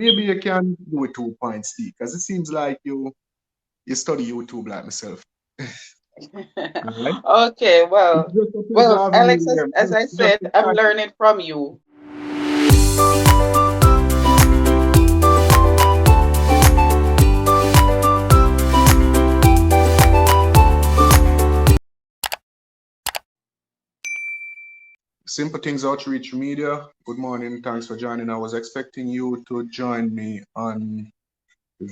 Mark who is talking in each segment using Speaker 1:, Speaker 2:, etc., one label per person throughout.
Speaker 1: maybe you can do it 2 points deep, because it seems like you study YouTube like myself. Right?
Speaker 2: Okay,
Speaker 1: It's
Speaker 2: well,
Speaker 1: just a pleasure having you
Speaker 2: Alex,
Speaker 1: here.
Speaker 2: as I
Speaker 1: Just
Speaker 2: said, I'm learning from you.
Speaker 1: Simple Things Outreach Media. Good morning. Thanks for joining. I was expecting you to join me on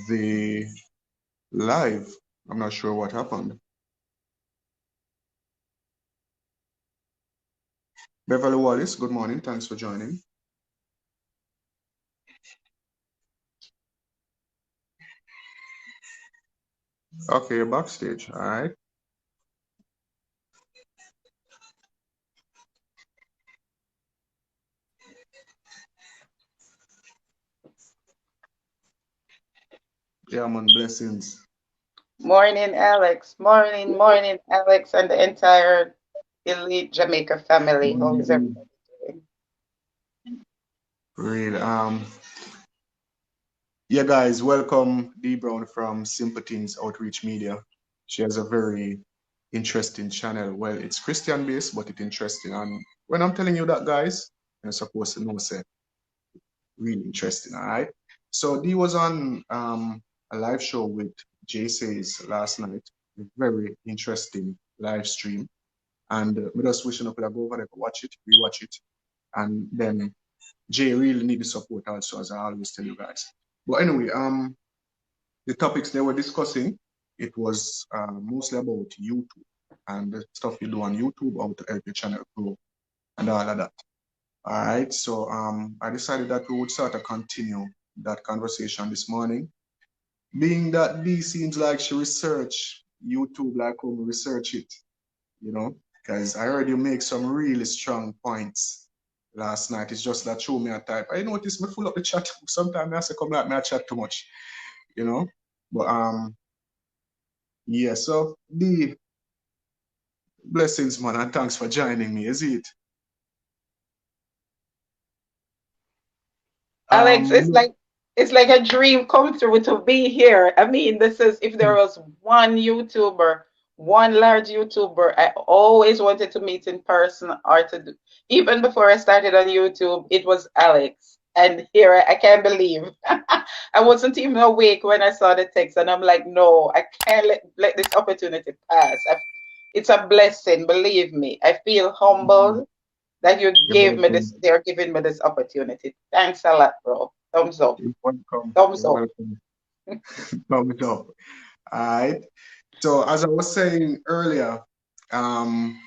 Speaker 1: the live. I'm not sure what happened. Beverly Wallace, good morning. Thanks for joining. Okay, you're backstage. All right. Yeah, man, blessings.
Speaker 2: Morning, Alex. Morning, Alex, and the entire Elite Jamaica family. How is
Speaker 1: Morning.
Speaker 2: everybody doing?
Speaker 1: Great. Yeah, guys, welcome Dee Brown from Simple Things Outreach Media. She has a very interesting channel. Well, it's Christian based, but it's interesting. And when I'm telling you that, guys, you're supposed to know, say, really interesting. All right. So Dee was on a live show with Jay Says last night. A very interesting live stream. And we just wishing up to go over there, watch it, rewatch it. And then Jay really need the support also, as I always tell you guys. But anyway, the topics they were discussing, it was mostly about YouTube and the stuff you do on YouTube, how to help your channel grow and all of that. All right, so I decided that we would sort of continue that conversation this morning. Being that Dee seems like she research YouTube like how we research it, you know, because I heard you make some really strong points last night. It's just that show me a type. I noticed me full up the chat. Sometimes I say come like me I chat too much, you know. But yeah, so the blessings, man, and thanks for joining me, is it?
Speaker 2: Alex,
Speaker 1: Um
Speaker 2: it's like a dream come true to be here. I mean, this is if there was one YouTuber, one large YouTuber I always wanted to meet in person or to do. Even before I started on YouTube, it was Alex. And here I can't believe I wasn't even awake when I saw the text, and I'm like, no, I can't let this opportunity pass. It's a blessing, believe me. I feel humbled that you
Speaker 1: you're
Speaker 2: gave me this,
Speaker 1: welcome.
Speaker 2: they're giving me this opportunity. Thanks a lot, bro. Thumbs up.
Speaker 1: You're welcome.
Speaker 2: Thumbs
Speaker 1: You're
Speaker 2: up.
Speaker 1: welcome. Thumbs up. All right. So as I was saying earlier, um,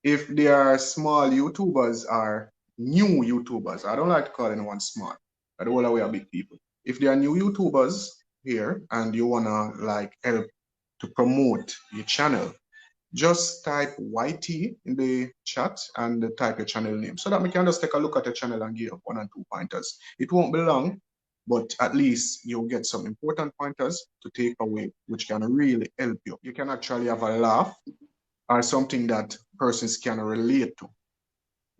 Speaker 1: if they are small YouTubers or new YouTubers, I don't like to call anyone small. I don't want to are big people. If they are new YouTubers here and you wanna like help to promote your channel, just type YT in the chat and type your channel name so that we can just take a look at your channel and give you 1 and 2 pointers. It won't be long, but at least you'll get some important pointers to take away, which can really help you. You can actually have a laugh or something that persons can relate to.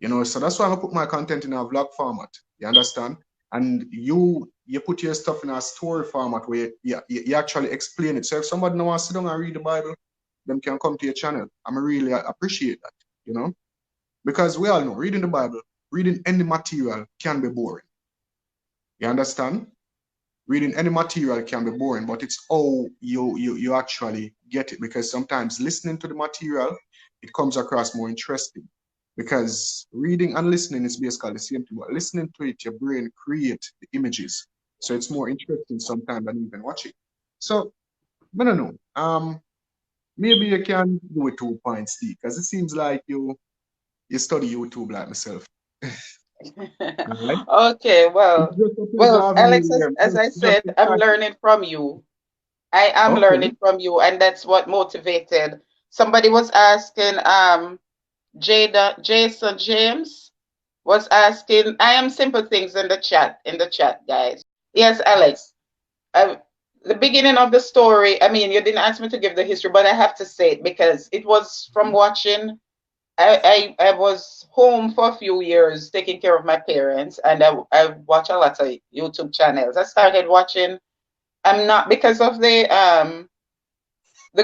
Speaker 1: You know, so that's why I put my content in a vlog format. You understand? And you put your stuff in a story format where you actually explain it. So if somebody don't want to sit down and read the Bible, them can come to your channel. I really appreciate that, you know? Because we all know reading the Bible, reading any material can be boring. You understand? Reading any material can be boring, but it's how you actually get it. Because sometimes listening to the material, it comes across more interesting. Because reading and listening is basically the same thing. But listening to it, your brain create the images. So it's more interesting sometimes than even watching. So I don't know. Maybe you can do it 2 points deep, because it seems like you study YouTube like myself. Right?
Speaker 2: Okay,
Speaker 1: It's just a pleasure having
Speaker 2: Alex,
Speaker 1: you here.
Speaker 2: as I
Speaker 1: Just
Speaker 2: said, I'm
Speaker 1: excited.
Speaker 2: learning from you. I am
Speaker 1: Okay.
Speaker 2: learning from you, and that's what motivated. Somebody was asking, Jason James was asking, I am simple things in the chat, guys. Yes, Alex. I, the beginning of the story, I mean, you didn't ask me to give the history, but I have to say it because it was from watching I was home for a few years taking care of my parents, and I watch a lot of YouTube channels. I started watching. I'm not because of the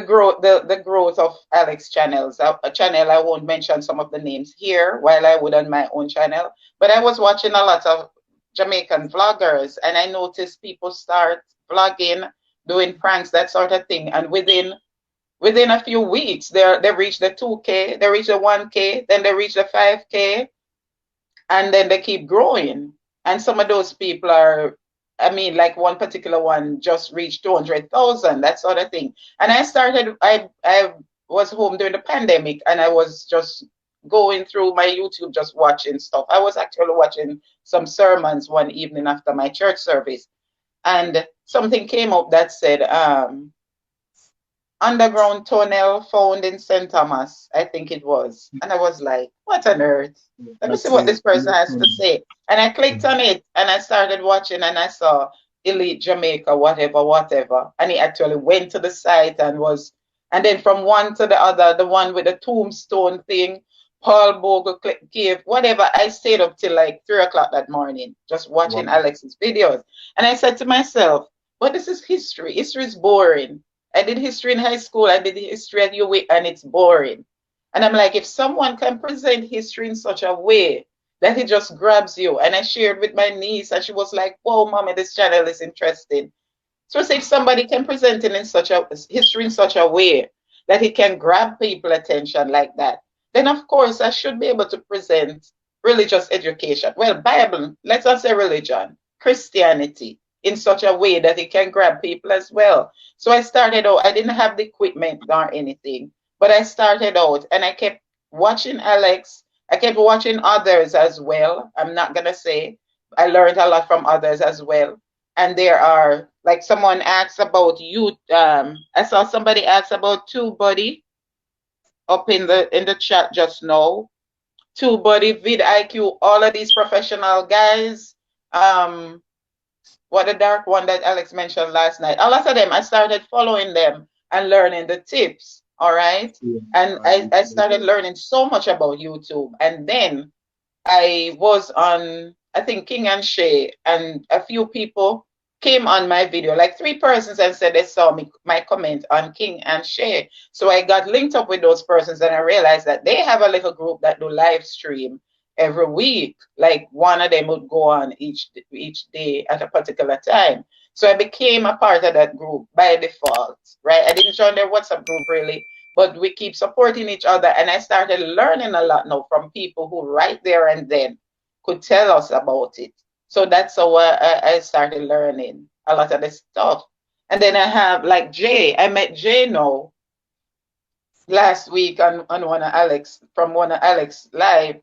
Speaker 2: growth of Alex channels. A channel I won't mention some of the names here, while I would on my own channel. But I was watching a lot of Jamaican vloggers, and I noticed people start vlogging, doing pranks, that sort of thing, and within a few weeks, they reach the 2K, they reach the 1K, then they reach the 5K, and then they keep growing. And some of those people are, I mean, like one particular one just reached 200,000, that sort of thing. And I was home during the pandemic, and I was just going through my YouTube, just watching stuff. I was actually watching some sermons one evening after my church service, and something came up that said, underground tunnel found in St. Thomas, I think it was. And I was like, what on earth? Let me see
Speaker 1: That's
Speaker 2: what
Speaker 1: it.
Speaker 2: this person has to say. And I clicked on it and I started watching and I saw Elite Jamaica, whatever, whatever. And he actually went to the site and was, and then from one to the other, the one with the tombstone thing, Paul Bogle Cave, whatever. I stayed up till like 3 o'clock that morning, just watching
Speaker 1: Wow.
Speaker 2: Alex's videos. And I said to myself, but this is history. History is boring. I did history in high school. I did history at UWI, and it's boring. And I'm like, if someone can present history in such a way that it just grabs you, and I shared with my niece, and she was like, "Whoa, mommy, this channel is interesting." So say if somebody can present it in such a history in such a way that it can grab people attention like that, then of course I should be able to present religious education. Well, Bible, let's not say religion, Christianity in such a way that it can grab people as well. So I started out, I didn't have the equipment nor anything, but I started out and I kept watching Alex. I kept watching others as well. I'm not gonna say I learned a lot from others as well. And there are like someone asks about you. I saw somebody ask about TubeBuddy up in the chat just now. TubeBuddy, vidIQ, all of these professional guys. Um, what the dark one that Alex mentioned last night. A lot of them, I started following them and learning the tips. All right.
Speaker 1: Yeah.
Speaker 2: And I started learning so much about YouTube. And then I was on, I think, King and Shay, and a few people came on my video, like 3 persons, and said they saw me my comment on King and Shay. So I got linked up with those persons, and I realized that they have a little group that do live stream every week. Like one of them would go on each day at a particular time. So I became a part of that group by default, right? I didn't join their WhatsApp group really, but we keep supporting each other. And I started learning a lot now from people who right there and then could tell us about it. So that's how I started learning a lot of this stuff. And then I have like Jay. I met Jay now last week on one of Alex from one of Alex live.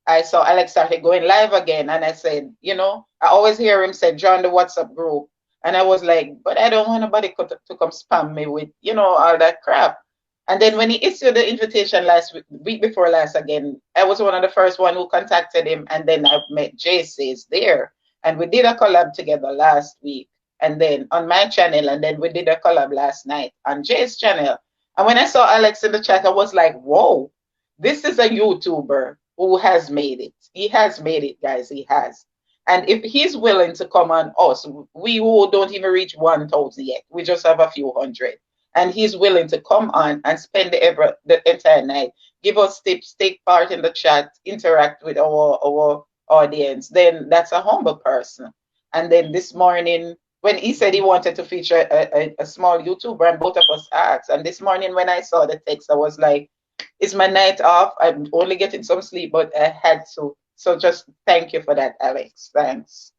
Speaker 2: I saw Alex started going live again, and I said, I always hear him say, join the WhatsApp group. And I was like, but I don't want nobody to come spam me with, all that crap. And then when he issued the invitation last week before last again, I was one of the first one who contacted him. And then I met Jay Says there. And we did a collab together last week. And then on my channel, and then we did a collab last night on Jay's channel. And when I saw Alex in the chat, I was like, whoa, this is a YouTuber who has made it. He has made it, guys. He has. And if he's willing to come on us, we who don't even reach 1,000 yet, we just have a few hundred. And he's willing to come on and spend the entire night, give us tips, take part in the chat, interact with our audience, then that's a humble person. And then this morning, when he said he wanted to feature a small YouTuber, and both of us asked. And this morning, when I saw the text, I was like, it's my night off. I'm only getting some sleep, but I had to. So just thank you for that, Alex. Thanks.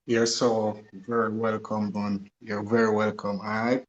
Speaker 1: You're so very welcome, Bon. You're very welcome. All right.